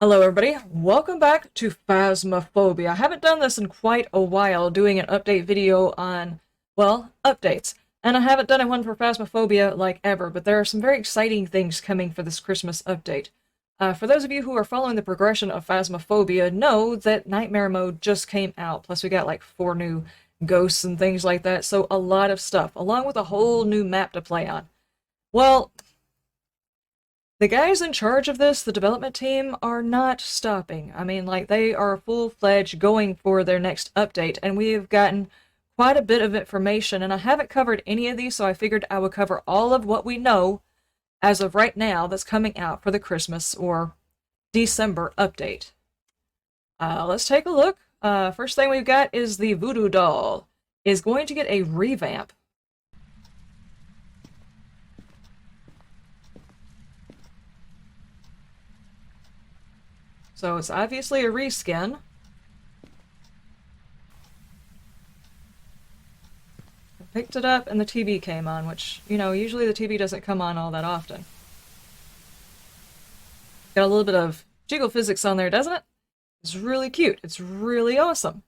Hello everybody, welcome back to Phasmophobia. I haven't done this in quite a while, doing an update video on, well, updates. And I haven't done one for Phasmophobia like ever, but there are some very exciting things coming for this Christmas update. For those of you who are following the progression of Phasmophobia, know that Nightmare Mode just came out, plus we got like 4 new ghosts and things like that, so a lot of stuff, along with a whole new map to play on. Well, the guys in charge of this, the development team, are not stopping. I mean, like, they are full-fledged going for their next update, and we have gotten quite a bit of information, and I haven't covered any of these, so I figured I would cover all of what we know as of right now that's coming out for the Christmas or December update. Let's take a look. First thing we've got is the Voodoo doll is going to get a revamp. So it's obviously a reskin. I picked it up and the TV came on, which, you know, usually the TV doesn't come on all that often. Got a little bit of jiggle physics on there, doesn't it? It's really cute. It's really awesome.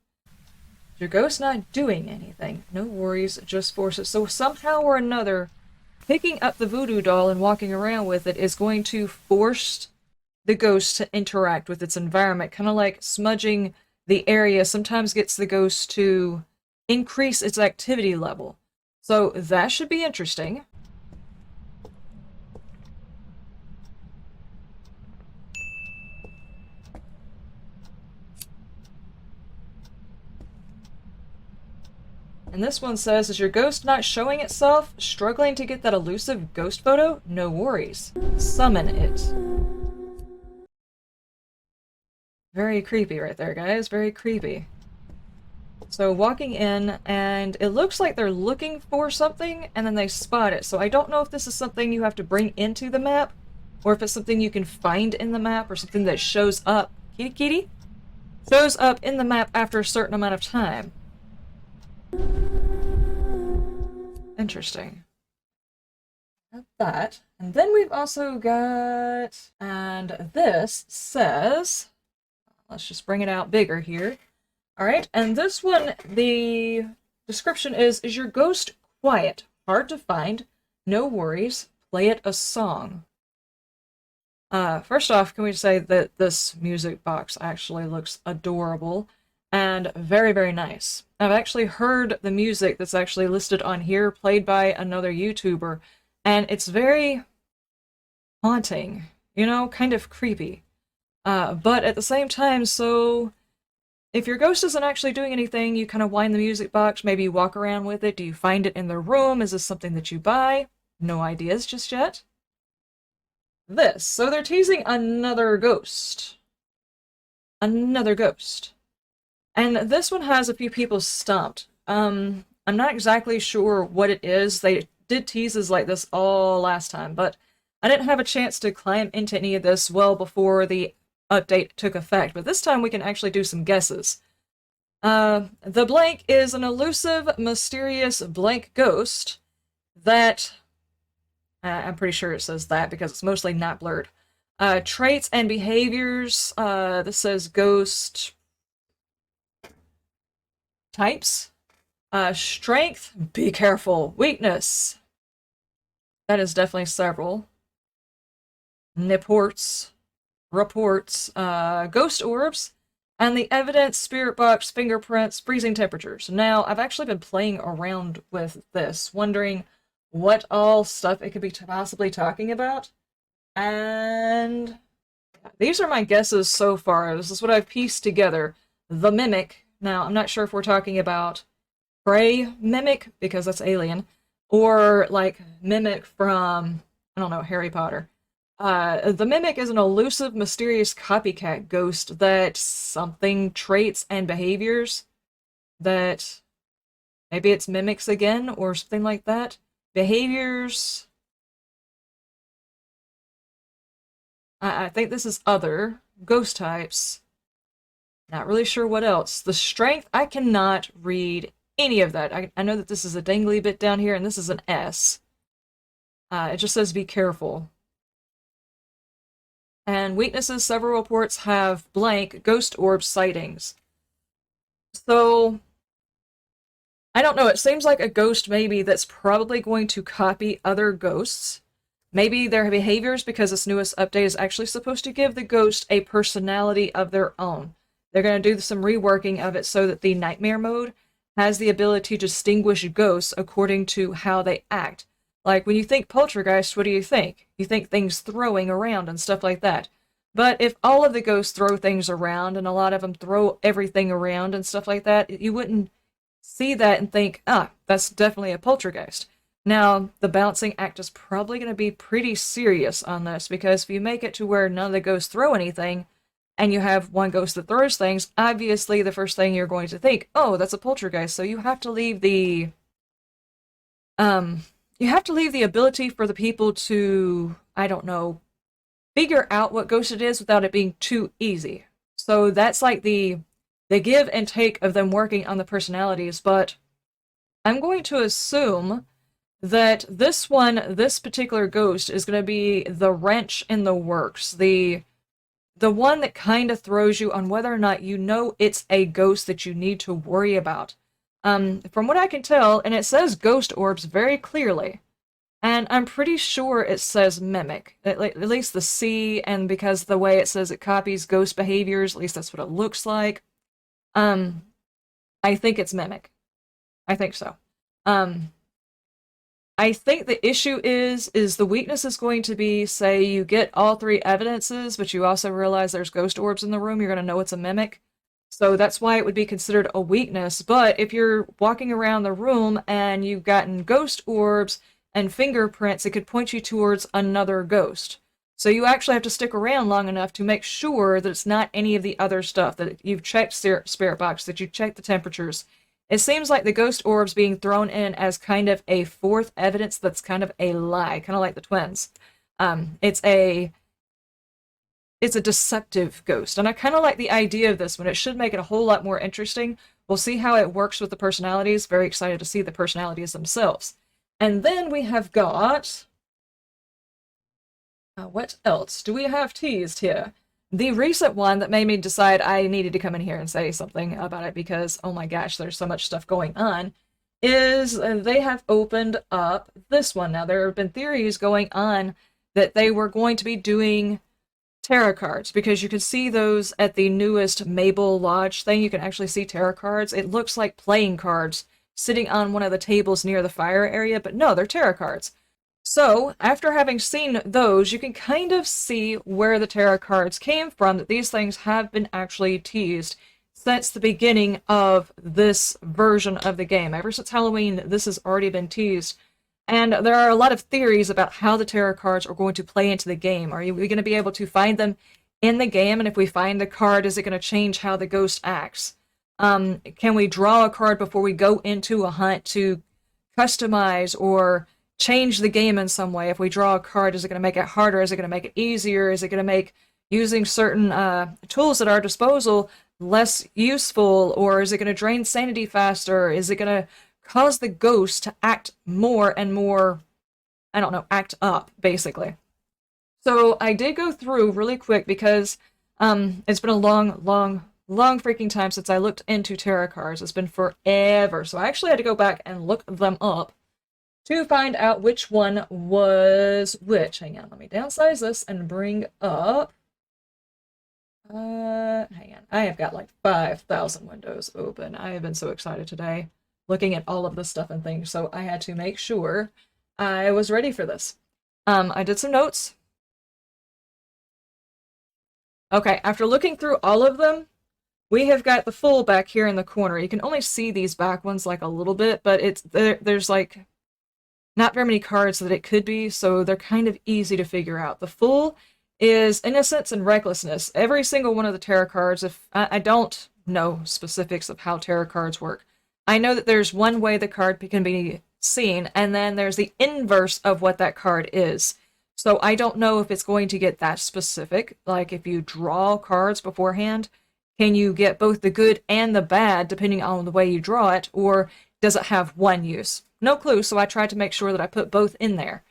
Your ghost not doing anything. No worries, just force it. So somehow or another, picking up the voodoo doll and walking around with it is going to force the ghost to interact with its environment, kind of like smudging the area sometimes gets the ghost to increase its activity level. So that should be interesting. And this one says, is your ghost not showing itself? Struggling to get that elusive ghost photo? No worries. Summon it. Very creepy right there, guys. Very creepy. So walking in, and it looks like they're looking for something, and then they spot it. So I don't know if this is something you have to bring into the map, or if it's something you can find in the map, or something that shows up. Kitty kitty? Shows up in the map after a certain amount of time. Interesting. Got that. And then we've also got, and this says, let's just bring it out bigger here. Alright, and this one, the description is your ghost quiet? Hard to find? No worries. Play it a song. First off, can we say that this music box actually looks adorable and very, very nice. I've actually heard the music that's actually listed on here played by another YouTuber, and it's very haunting, you know, kind of creepy. But at the same time, so if your ghost isn't actually doing anything, you kind of wind the music box, maybe you walk around with it. Do you find it in the room? Is this something that you buy? No ideas just yet. This. So they're teasing another ghost. Another ghost. And this one has a few people stumped. I'm not exactly sure what it is. They did teases like this all last time, but I didn't have a chance to climb into any of this well before the update took effect, but this time we can actually do some guesses. The blank is an elusive, mysterious blank ghost that... I'm pretty sure it says that because it's mostly not blurred. Traits and behaviors. This says ghost types. Strength, be careful. Weakness. That is definitely several. Reports, ghost orbs, and the evidence, spirit box, fingerprints, freezing temperatures. Now, I've actually been playing around with this, wondering what all stuff it could be possibly talking about, and these are my guesses so far. This is what I've pieced together. The Mimic. Now, I'm not sure if we're talking about Prey Mimic, because that's alien, or like Mimic from, I don't know, Harry Potter. The Mimic is an elusive, mysterious copycat ghost that something traits and behaviors that maybe it's mimics again or something like that. Behaviors. I think this is other ghost types. Not really sure what else. The strength, I cannot read any of that. I know that this is a dangly bit down here and this is an S. It just says be careful. And weaknesses, several reports have blank ghost orb sightings. So, I don't know, it seems like a ghost maybe that's probably going to copy other ghosts. Maybe their behaviors, because this newest update is actually supposed to give the ghost a personality of their own. They're going to do some reworking of it so that the nightmare mode has the ability to distinguish ghosts according to how they act. Like when you think poltergeist, what do you think? You think things throwing around and stuff like that. But if all of the ghosts throw things around and a lot of them throw everything around and stuff like that, you wouldn't see that and think, ah, that's definitely a poltergeist. Now, the balancing act is probably going to be pretty serious on this, because if you make it to where none of the ghosts throw anything, and you have one ghost that throws things, obviously the first thing you're going to think, oh, that's a poltergeist. So you have to leave the ability for the people to, I don't know, figure out what ghost it is without it being too easy. So that's like the give and take of them working on the personalities, but I'm going to assume that this particular ghost is going to be the wrench in the works, the one that kind of throws you on whether or not you know it's a ghost that you need to worry about. From what I can tell, and it says ghost orbs very clearly, and I'm pretty sure it says mimic, at least the C, and because the way it says it copies ghost behaviors, at least that's what it looks like. I think it's mimic. I think so. I think the issue is the weakness is going to be, say you get all three evidences, but you also realize there's ghost orbs in the room, you're going to know it's a mimic. So that's why it would be considered a weakness. But if you're walking around the room and you've gotten ghost orbs and fingerprints, it could point you towards another ghost. So you actually have to stick around long enough to make sure that it's not any of the other stuff, that you've checked spirit box, that you've checked the temperatures. It seems like the ghost orbs being thrown in as kind of a fourth evidence that's kind of a lie, kind of like the twins. It's a deceptive ghost, and I kind of like the idea of this one. It should make it a whole lot more interesting. We'll see how it works with the personalities. Very excited to see the personalities themselves. And then we have got... what else do we have teased here? The recent one that made me decide I needed to come in here and say something about it, because, oh my gosh, there's so much stuff going on, is they have opened up this one. Now, there have been theories going on that they were going to be doing tarot cards, because you can see those at the newest Mabel Lodge thing. You can actually see tarot cards. It looks like playing cards sitting on one of the tables near the fire area, but no, they're tarot cards. So, after having seen those, you can kind of see where the tarot cards came from, that these things have been actually teased since the beginning of this version of the game. Ever since Halloween, this has already been teased. And there are a lot of theories about how the tarot cards are going to play into the game. Are we going to be able to find them in the game? And if we find the card, is it going to change how the ghost acts? Can we draw a card before we go into a hunt to customize or change the game in some way? If we draw a card, is it going to make it harder? Is it going to make it easier? Is it going to make using certain tools at our disposal less useful? Or is it going to drain sanity faster? Is it going to cause the ghost to act more and more, I don't know, act up, basically? So I did go through really quick, because it's been a long freaking time since I looked into tarot cards. It's been forever. So I actually had to go back and look them up to find out which one was which. Hang on, let me downsize this and bring up... hang on. I have got like 5,000 windows open. I have been so excited today looking at all of this stuff and things, so I had to make sure I was ready for this. I did some notes. Okay, after looking through all of them, we have got the full back here in the corner. You can only see these back ones like a little bit, but there's like not very many cards that it could be, so they're kind of easy to figure out. The full is innocence and recklessness. Every single one of the tarot cards, if I don't know specifics of how tarot cards work. I know that there's one way the card can be seen, and then there's the inverse of what that card is. So I don't know if it's going to get that specific. Like if you draw cards beforehand, can you get both the good and the bad depending on the way you draw it, or does it have one use? No clue, so I tried to make sure that I put both in there.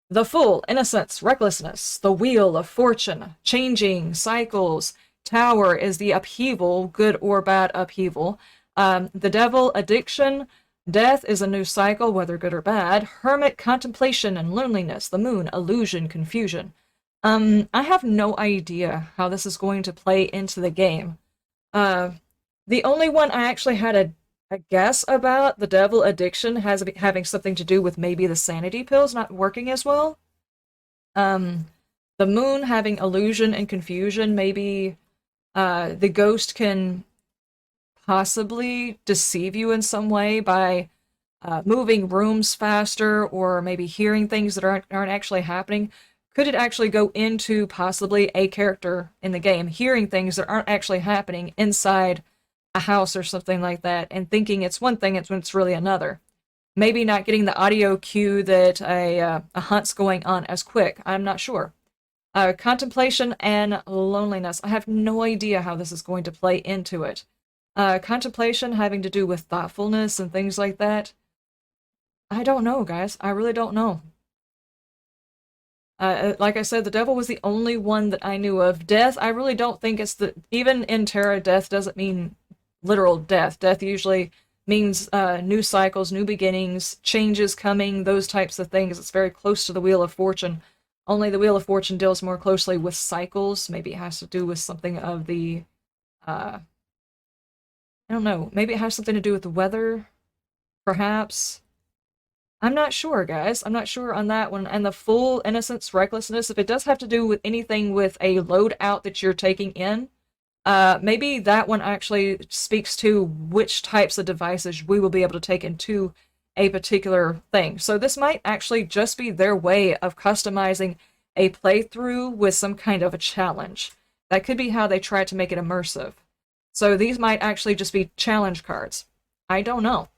The Fool, Innocence, Recklessness, The Wheel of Fortune, Changing, Cycles, Tower is the upheaval, good or bad upheaval. The Devil, Addiction, Death is a new cycle, whether good or bad. Hermit, Contemplation and Loneliness, The Moon, Illusion, Confusion. I have no idea how this is going to play into the game. The only one I actually had a guess about, the devil addiction, having something to do with maybe the sanity pills not working as well. The moon having illusion and confusion, maybe the ghost can possibly deceive you in some way by moving rooms faster, or maybe hearing things that aren't actually happening. Could it actually go into possibly a character in the game hearing things that aren't actually happening inside a house or something like that, and thinking it's one thing when it's really another? Maybe not getting the audio cue that a hunt's going on as quick. I'm not sure. Contemplation and loneliness. I have no idea how this is going to play into it. Contemplation having to do with thoughtfulness and things like that. I don't know, guys. I really don't know. Like I said, the devil was the only one that I knew of. Death, I really don't think it's even in Terra, death doesn't mean literal death. Death usually means new cycles, new beginnings, changes coming, those types of things. It's very close to the Wheel of Fortune. Only the Wheel of Fortune deals more closely with cycles. Maybe it has to do with something of the, I don't know, maybe it has something to do with the weather, perhaps. I'm not sure, guys. I'm not sure on that one. And the Fool, Innocence, Recklessness, if it does have to do with anything with a loadout that you're taking in, maybe that one actually speaks to which types of devices we will be able to take into a particular thing. So this might actually just be their way of customizing a playthrough with some kind of a challenge. That could be how they try to make it immersive. So these might actually just be challenge cards. I don't know.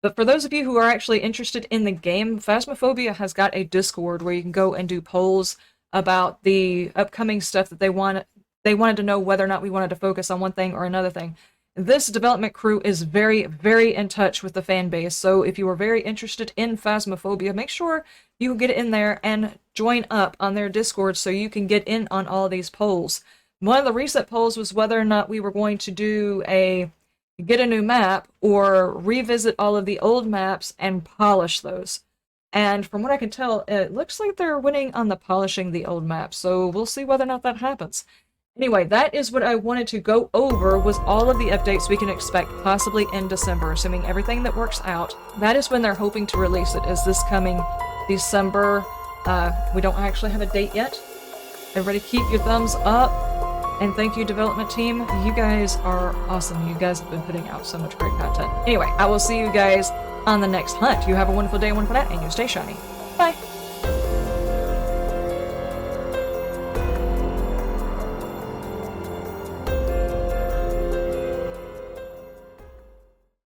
But for those of you who are actually interested in the game, Phasmophobia has got a Discord where you can go and do polls about the upcoming stuff that they wanted to know whether or not we wanted to focus on one thing or another thing. This development crew is very, very in touch with the fan base, so if you are very interested in Phasmophobia, make sure you get in there and join up on their Discord so you can get in on all these polls. One of the recent polls was whether or not we were going to get a new map or revisit all of the old maps and polish those. And from what I can tell, it looks like they're winning on the polishing the old maps, so we'll see whether or not that happens. Anyway, that is what I wanted to go over, was all of the updates we can expect possibly in December, assuming everything that works out. That is when they're hoping to release it, is this coming December. We don't actually have a date yet. Everybody keep your thumbs up. And thank you, development team. You guys are awesome. You guys have been putting out so much great content. Anyway, I will see you guys on the next hunt. You have a wonderful day, wonderful night, and you stay shiny. Bye!